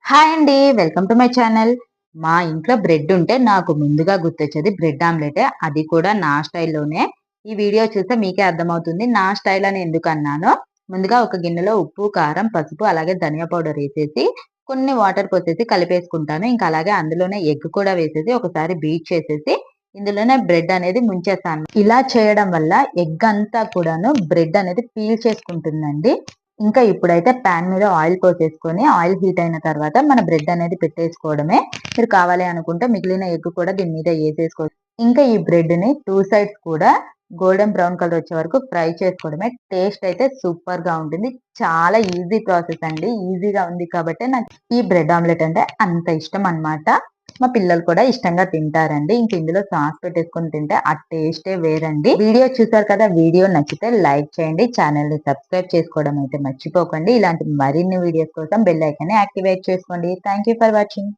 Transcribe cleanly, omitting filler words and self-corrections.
Hi అండి. Welcome to my channel. మా ఇంట్లో బ్రెడ్ ఉంటే నాకు ముందుగా గుర్తొచ్చేది బ్రెడ్ ఆమ్లెటే. అది కూడా నా స్టైల్‌లోనే. ఈ వీడియో చూస్తే మీకే అర్థమవుతుంది నా స్టైల్ అని ఎందుకన్నానో. ముందుగా ఒక గిన్నెలో ఉప్పు, కారం, పసుపు అలాగే ధనియా పౌడర్ ఏసేసి, కొన్ని వాటర్ పోసేసి కలిపేసుకుంటాను. ఇంకా అలాగే అందులోనే ఎగ్ కూడా వేసేసి ఒకసారి బీట్ చేసేసి, ఇందులోనే బ్రెడ్ అనేది ముంచేస్తాను. ఇలా చేయడం వల్ల ఎగ్ అంతా కూడాను బ్రెడ్ అనేది పీల్ చేసుకుంటుందండి. ఇంకా ఇప్పుడైతే పాన్ మీద ఆయిల్ పోసేసుకొని, ఆయిల్ హీట్ అయిన తర్వాత మన బ్రెడ్ అనేది పెట్టేసుకోవడమే. మీరు కావాలి అనుకుంటే మిగిలిన ఎగ్ కూడా దీని మీద ఏసేసుకోవచ్చు. ఇంకా ఈ బ్రెడ్‌ని 2 సైడ్స్ కూడా గోల్డెన్ బ్రౌన్ కలర్ వచ్చే వరకు ఫ్రై చేసుకోవడమే. టేస్ట్ అయితే సూపర్‌గా ఉంటుంది. చాలా ఈజీ ప్రాసెస్ అండి. ఈజీగా ఉంది కాబట్టే నాకు ఈ బ్రెడ్ ఆమ్లెట్ అంటే అంత ఇష్టం అన్నమాట. మా పిల్లలు కూడా ఇష్టంగా తింటారండి. ఇంక ఇందులో సాస్ పెట్టేసుకొని తింటే ఆ టేస్టే వేరండి. వీడియో చూసారు కదా! వీడియో నచ్చితే లైక్ చేయండి. ఛానెల్‌ని సబ్స్క్రైబ్ చేసుకోవడం అయితే మర్చిపోకండి. ఇలాంటి మరిన్ని వీడియోస్ కోసం బెల్ ఐకాన్‌ని యాక్టివేట్ చేసుకోండి. Thank you for watching.